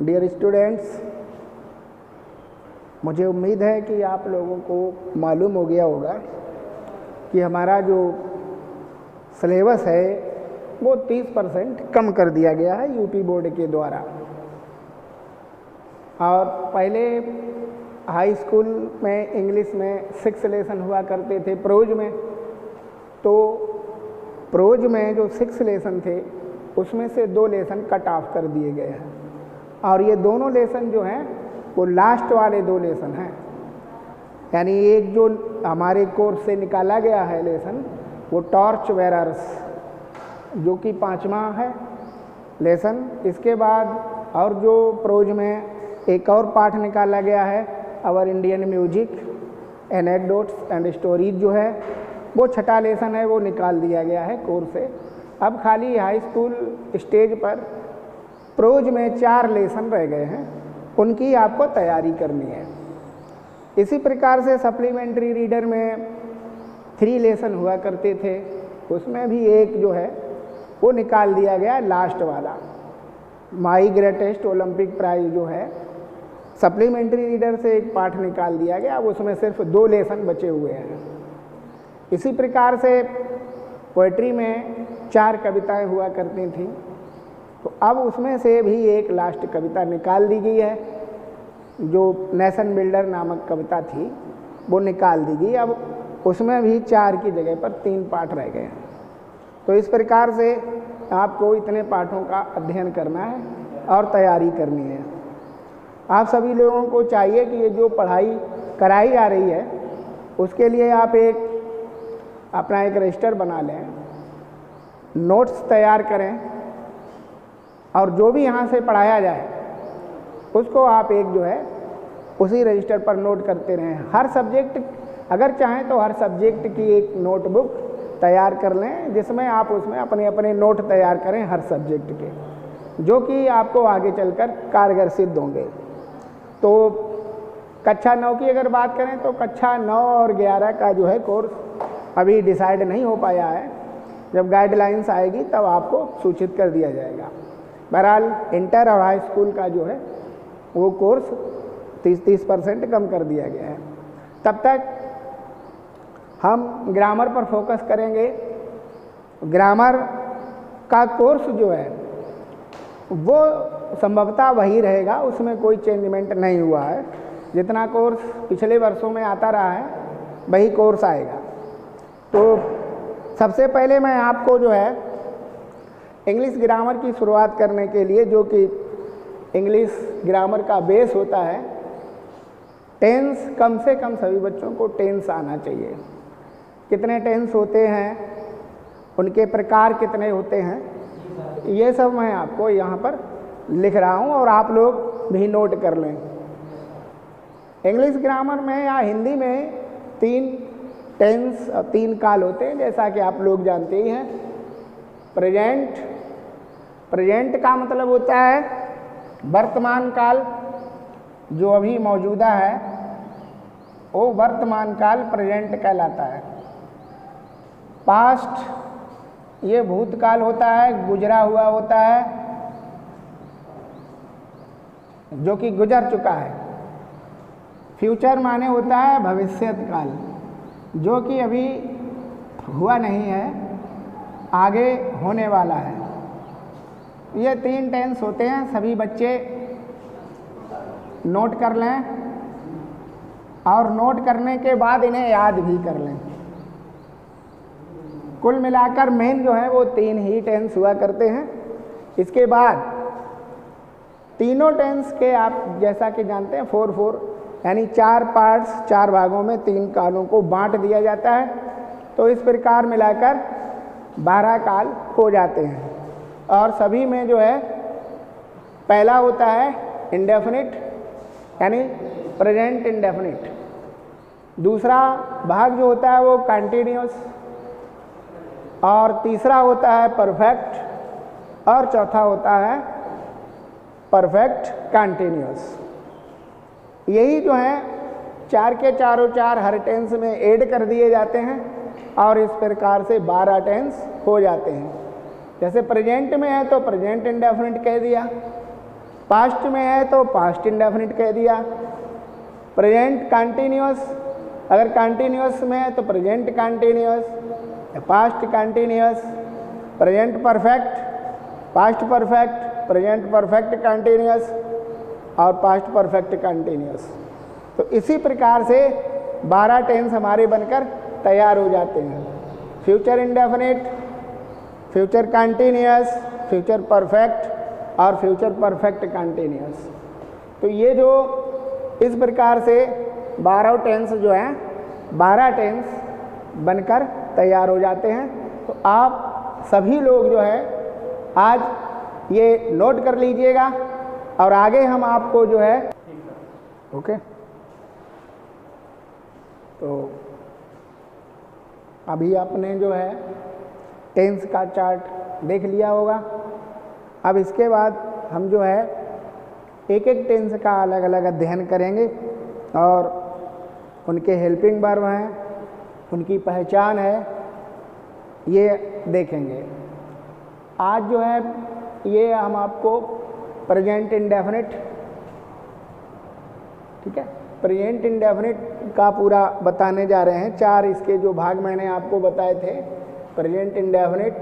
Dear students, मुझे उम्मीद है कि आप लोगों को मालूम हो गया होगा कि हमारा जो सिलेबस है वो 30% कम कर दिया गया है यूपी बोर्ड के द्वारा। और पहले हाई स्कूल में इंग्लिश में 6 लेसन हुआ करते थे प्रोज में, तो प्रोज में जो 6 लेसन थे उसमें से 2 लेसन कट ऑफ कर दिए गए हैं, और ये दोनों लेसन जो हैं वो लास्ट वाले 2 लेसन हैं। यानी एक जो हमारे कोर्स से निकाला गया है लेसन वो टॉर्च वेरर्स, जो कि 5वां है लेसन। इसके बाद और जो प्रोज में एक और पाठ निकाला गया है our Indian music anecdotes and stories, जो है वो 6ठा लेसन है, वो निकाल दिया गया है कोर्स से। अब खाली हाई स्कूल स्टेज पर प्रोज में 4 लेसन रह गए हैं, उनकी आपको तैयारी करनी है। इसी प्रकार से सप्लीमेंट्री रीडर में 3 लेसन हुआ करते थे, उसमें भी एक जो है वो निकाल दिया गया लास्ट वाला। माई ग्रेटेस्ट ओलंपिक प्राइज जो है सप्लीमेंट्री रीडर से एक पाठ निकाल दिया गया, अब उसमें सिर्फ 2 लेसन बचे हुए हैं। इसी प्रकार से पोएट्री में 4 कविताएं हुआ करती थीं, तो अब उसमें से भी एक लास्ट कविता निकाल दी गई है, जो नेशन बिल्डर नामक कविता थी वो निकाल दी गई। अब उसमें भी 4 की जगह पर 3 पाठ रह गए हैं। तो इस प्रकार से आपको इतने पाठों का अध्ययन करना है और तैयारी करनी है। आप सभी लोगों को चाहिए कि ये जो पढ़ाई कराई जा रही है उसके लिए आप अपना एक रजिस्टर बना लें, नोट्स तैयार करें, और जो भी यहाँ से पढ़ाया जाए उसको आप एक जो है उसी रजिस्टर पर नोट करते रहें। हर सब्जेक्ट, अगर चाहें तो हर सब्जेक्ट की एक नोटबुक तैयार कर लें, जिसमें आप उसमें अपने अपने नोट तैयार करें हर सब्जेक्ट के, जो कि आपको आगे चलकर कारगर सिद्ध होंगे। तो कक्षा 9 की अगर बात करें तो कक्षा 9 और 11 का जो है कोर्स अभी डिसाइड नहीं हो पाया है। जब गाइडलाइंस आएगी तब आपको सूचित कर दिया जाएगा। बहरहाल इंटर और हाई स्कूल का जो है वो कोर्स 30% कम कर दिया गया है। तब तक हम ग्रामर पर फोकस करेंगे। ग्रामर का कोर्स जो है वो संभवतः वही रहेगा, उसमें कोई चेंजमेंट नहीं हुआ है। जितना कोर्स पिछले वर्षों में आता रहा है वही कोर्स आएगा। तो सबसे पहले मैं आपको जो है इंग्लिश ग्रामर की शुरुआत करने के लिए, जो कि इंग्लिश ग्रामर का बेस होता है, टेंस, कम से कम सभी बच्चों को टेंस आना चाहिए। कितने टेंस होते हैं, उनके प्रकार कितने होते हैं, ये सब मैं आपको यहाँ पर लिख रहा हूँ और आप लोग भी नोट कर लें। इंग्लिश ग्रामर में या हिंदी में 3 टेंस और 3 काल होते हैं, जैसा कि आप लोग जानते ही हैं। प्रेजेंट, प्रेजेंट का मतलब होता है वर्तमान काल, जो अभी मौजूदा है वो वर्तमान काल प्रेजेंट कहलाता है। पास्ट, ये भूतकाल होता है, गुजरा हुआ होता है, जो कि गुजर चुका है। फ्यूचर माने होता है भविष्यत काल, जो कि अभी हुआ नहीं है, आगे होने वाला है। ये 3 टेंस होते हैं, सभी बच्चे नोट कर लें और नोट करने के बाद इन्हें याद भी कर लें। कुल मिलाकर मेन जो है वो 3 ही टेंस हुआ करते हैं। इसके बाद तीनों टेंस के आप जैसा कि जानते हैं 4-4, यानी 4 पार्ट्स, 4 भागों में 3 कालों को बांट दिया जाता है। तो इस प्रकार मिलाकर 12 काल हो जाते हैं। और सभी में जो है पहला होता है इंडेफिनिट, यानी प्रेजेंट इंडेफिनिट। दूसरा भाग जो होता है वो कंटिन्यूअस, और तीसरा होता है परफेक्ट, और चौथा होता है परफेक्ट कंटिन्यूअस। यही जो है 4 के चारों 4 हर टेंस में ऐड कर दिए जाते हैं और इस प्रकार से 12 टेंस हो जाते हैं। जैसे प्रेजेंट में है तो प्रेजेंट इंडेफिनिट कह दिया, पास्ट में है तो पास्ट इंडेफिनिट कह दिया। प्रेजेंट कंटिन्यूअस, अगर कंटिन्यूअस में है तो present continuous, past continuous, present perfect, past perfect, present perfect continuous और पास्ट परफेक्ट कंटिन्यूअस। तो इसी प्रकार से 12 टेंस हमारे बनकर तैयार हो जाते हैं। Future indefinite, future continuous, future perfect और फ्यूचर परफेक्ट कंटिन्यूअस। तो ये जो इस प्रकार से 12 टेंस जो हैं 12 टेंस बनकर तैयार हो जाते हैं। तो आप सभी लोग जो है आज ये नोट कर लीजिएगा और आगे हम आपको जो है ओके। तो अभी आपने जो है टेंस का चार्ट देख लिया होगा। अब इसके बाद हम जो है एक एक टेंस का अलग अलग अध्ययन करेंगे और उनके हेल्पिंग वर्ब हैं, उनकी पहचान है, ये देखेंगे। आज जो है ये हम आपको प्रेजेंट इंडेफिनिट, ठीक है, प्रेजेंट इंडेफिनिट का पूरा बताने जा रहे हैं। 4 इसके जो भाग मैंने आपको बताए थे, present indefinite,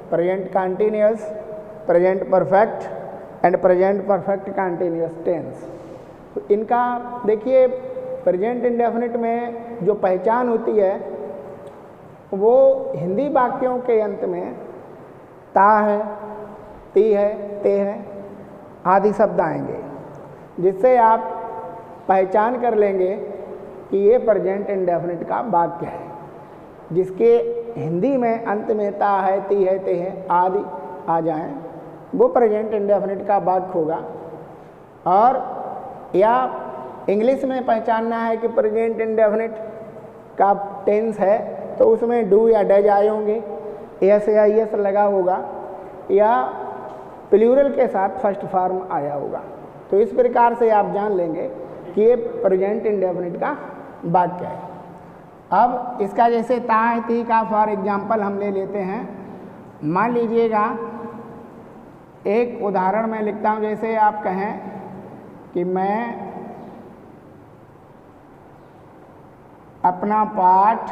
present continuous, present perfect and present perfect continuous tense. तो इनका देखिए प्रेजेंट इंडेफिनिट में जो पहचान होती है वो हिंदी वाक्यों के अंत में ता है, ती है, ते है आदि शब्द आएंगे, जिससे आप पहचान कर लेंगे कि ये प्रेजेंट इंडेफिनिट का वाक्य है, जिसके हिंदी में अंत में ता है, ती है, ते है आदि आ जाएं, वो प्रेजेंट इंडेफिनिट का वाक्य होगा। और या इंग्लिश में पहचानना है कि प्रेजेंट इंडेफिनिट का टेंस है तो उसमें डू या डज आए होंगे, एस या एस लगा होगा या प्लूरल के साथ फर्स्ट फॉर्म आया होगा। तो इस प्रकार से आप जान लेंगे कि ये प्रेजेंट इंडेफिनिट का वाक्य है। अब इसका जैसे ता है, ती का फॉर एग्जाम्पल हम ले लेते हैं। मान लीजिएगा एक उदाहरण मैं लिखता हूँ, जैसे आप कहें कि मैं अपना पाठ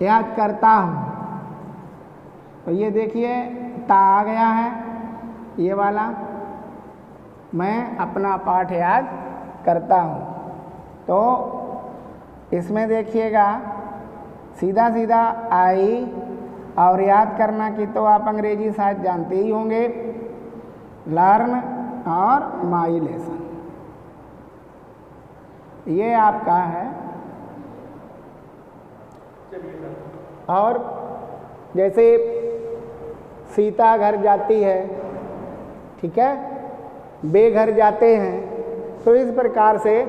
याद करता हूँ, तो ये देखिए ता आ गया है, ये वाला मैं अपना पाठ याद करता हूँ। तो इसमें देखिएगा सीधा सीधा आई, और याद करना की तो आप अंग्रेजी शायद जानते ही होंगे, लर्न और माई लेसन, ये आपका है। और जैसे सीता घर जाती है, ठीक है, बेघर जाते हैं, तो इस प्रकार से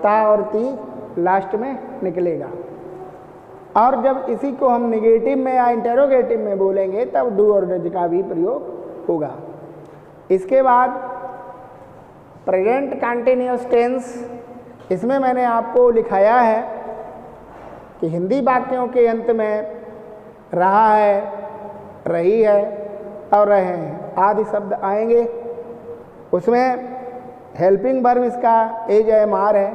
ता और ती लास्ट में निकलेगा। और जब इसी को हम निगेटिव में या इंटेरोगेटिव में बोलेंगे तब डू और डज का भी प्रयोग होगा। इसके बाद प्रेजेंट कंटिन्यूअस टेंस, इसमें मैंने आपको लिखाया है कि हिंदी वाक्यों के अंत में रहा है, रही है और रहे हैं आदि शब्द आएंगे। उसमें हेल्पिंग वर्ब इसका एज एम आर है,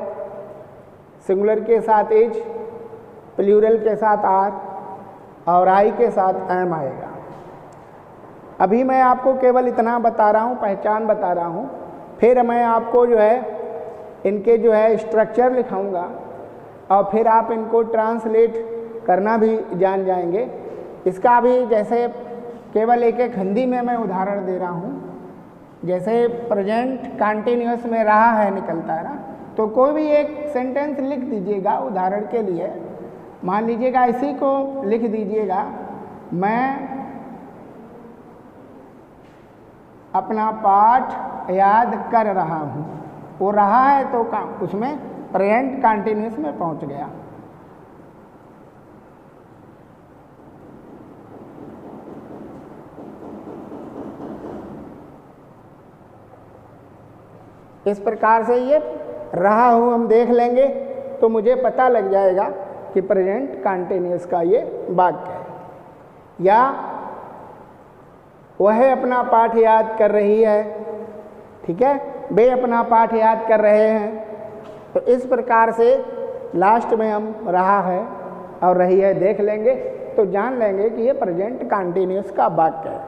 सिंगुलर के साथ एज, प्लूरल के साथ आर और आई के साथ एम आएगा। अभी मैं आपको केवल इतना बता रहा हूँ, पहचान बता रहा हूँ, फिर मैं आपको जो है इनके जो है स्ट्रक्चर लिखाऊंगा और फिर आप इनको ट्रांसलेट करना भी जान जाएंगे। इसका भी जैसे केवल एक एक हिंदी में मैं उदाहरण दे रहा हूँ। जैसे प्रेजेंट कंटिन्यूअस में रहा है निकलता है ना, तो कोई भी एक सेंटेंस लिख दीजिएगा उदाहरण के लिए। मान लीजिएगा इसी को लिख दीजिएगा, मैं अपना पाठ याद कर रहा हूँ। वो रहा है तो उसमें प्रेजेंट कंटिन्यूअस में पहुँच गया। इस प्रकार से ये रहा हूँ हम देख लेंगे तो मुझे पता लग जाएगा कि प्रेजेंट कंटिन्यूअस का ये वाक्य है। या वह अपना पाठ याद कर रही है, ठीक है, वे अपना पाठ याद कर रहे हैं। तो इस प्रकार से लास्ट में हम रहा है और रही है देख लेंगे तो जान लेंगे कि ये प्रेजेंट कंटिन्यूअस का वाक्य है।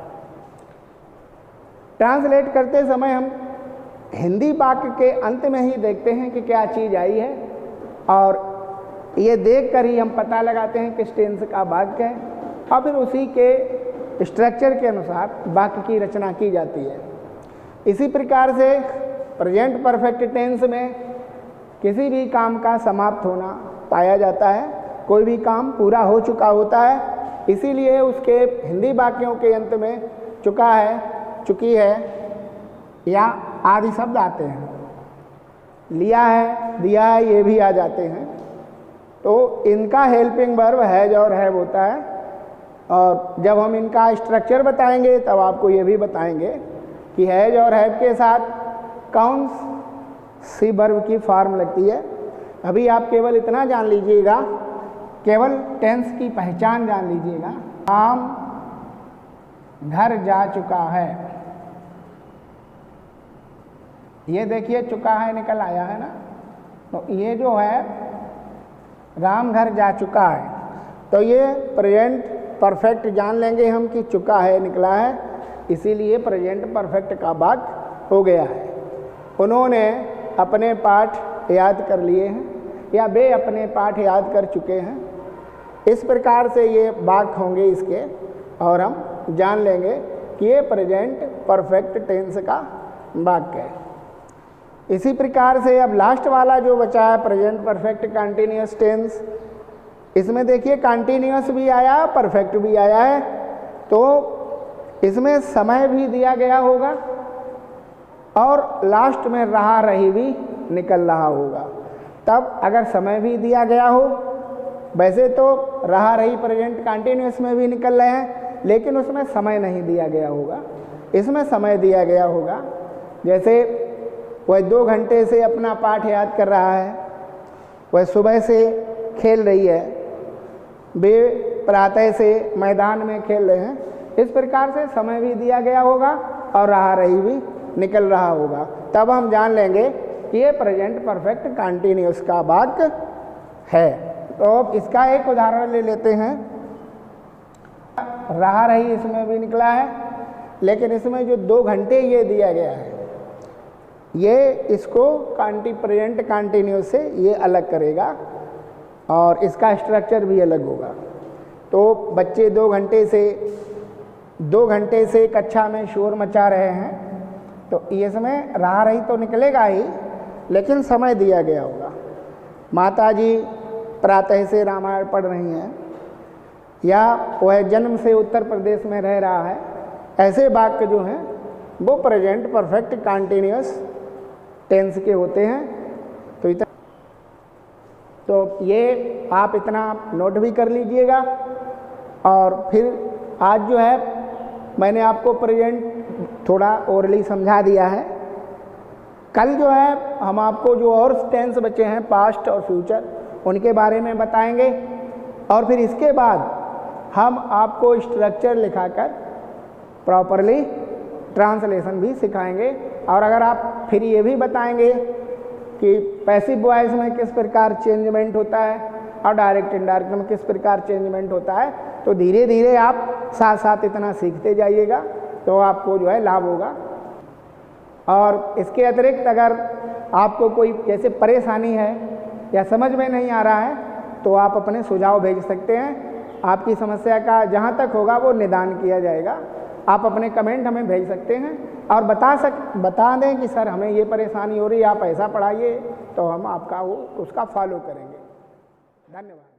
ट्रांसलेट करते समय हम हिंदी वाक्य के अंत में ही देखते हैं कि क्या चीज़ आई है और ये देख कर ही हम पता लगाते हैं किस टेंस का वाक्य है और फिर उसी के स्ट्रक्चर के अनुसार वाक्य की रचना की जाती है। इसी प्रकार से प्रेजेंट परफेक्ट टेंस में किसी भी काम का समाप्त होना पाया जाता है, कोई भी काम पूरा हो चुका होता है, इसीलिए उसके हिंदी वाक्यों के अंत में चुका है, चुकी है या आदि शब्द आते हैं। लिया है, दिया है, ये भी आ जाते हैं। तो इनका हेल्पिंग वर्ब हैज और हैव होता है और जब हम इनका स्ट्रक्चर बताएंगे तब आपको ये भी बताएंगे कि हैज और हैव के साथ कौन सी वर्ब की फॉर्म लगती है। अभी आप केवल इतना जान लीजिएगा, केवल टेंस की पहचान जान लीजिएगा। राम घर जा चुका है, ये देखिए चुका है निकल आया है ना, तो ये जो है राम घर जा चुका है, तो ये प्रेजेंट परफेक्ट जान लेंगे हम कि चुका है निकला है, इसीलिए प्रेजेंट परफेक्ट का वाक्य हो गया है। उन्होंने अपने पाठ याद कर लिए हैं या वे अपने पाठ याद कर चुके हैं। इस प्रकार से ये वाक्य होंगे इसके और हम जान लेंगे कि ये प्रेजेंट परफेक्ट टेंस का वाक्य है। इसी प्रकार से अब लास्ट वाला जो बचा है प्रेजेंट परफेक्ट कंटिन्यूअस टेंस, इसमें देखिए कंटिन्यूअस भी आया, परफेक्ट भी आया है, तो इसमें समय भी दिया गया होगा और लास्ट में रहा रही भी निकल रहा होगा। तब अगर समय भी दिया गया हो, वैसे तो रहा रही प्रेजेंट कंटिन्यूअस में भी निकल रहे हैं, लेकिन उसमें समय नहीं दिया गया होगा, इसमें समय दिया गया होगा। जैसे वह 2 घंटे से अपना पाठ याद कर रहा है, वह सुबह से खेल रही है, वे प्रातः से मैदान में खेल रहे हैं, इस प्रकार से समय भी दिया गया होगा और रहा रही भी निकल रहा होगा। तब हम जान लेंगे कि ये प्रेजेंट परफेक्ट कंटिन्यूअस का वाक्य है। तो इसका एक उदाहरण ले लेते हैं। रहा रही इसमें भी निकला है, लेकिन इसमें जो 2 घंटे ये दिया गया है, ये इसको प्रेजेंट कंटिन्यूअस से ये अलग करेगा और इसका स्ट्रक्चर भी अलग होगा। तो बच्चे 2 घंटे से कक्षा में शोर मचा रहे हैं, तो इसमें रहा रही तो निकलेगा ही, लेकिन समय दिया गया होगा। माताजी प्रातः से रामायण पढ़ रही हैं, या वह जन्म से उत्तर प्रदेश में रह रहा है, ऐसे वाक्य जो हैं वो प्रेजेंट परफेक्ट कंटिन्यूअस टेंस के होते हैं। तो ये आप इतना नोट भी कर लीजिएगा। और फिर आज जो है मैंने आपको प्रेजेंट थोड़ा ओरली समझा दिया है। कल जो है हम आपको जो और टेंस बचे हैं पास्ट और फ्यूचर, उनके बारे में बताएंगे और फिर इसके बाद हम आपको स्ट्रक्चर लिखाकर प्रॉपरली ट्रांसलेशन भी सिखाएंगे। और अगर आप फिर ये भी बताएंगे कि पैसिव वॉइस में किस प्रकार चेंजमेंट होता है और डायरेक्ट इनडायरेक्ट में किस प्रकार चेंजमेंट होता है, तो धीरे धीरे आप साथ साथ इतना सीखते जाइएगा तो आपको जो है लाभ होगा। और इसके अतिरिक्त अगर आपको कोई जैसे परेशानी है या समझ में नहीं आ रहा है तो आप अपने सुझाव भेज सकते हैं। आपकी समस्या का जहाँ तक होगा वो निदान किया जाएगा। आप अपने कमेंट हमें भेज सकते हैं और बता दें कि सर हमें ये परेशानी हो रही है, आप ऐसा पढ़ाइए, तो हम आपका उसका फॉलो करेंगे। धन्यवाद।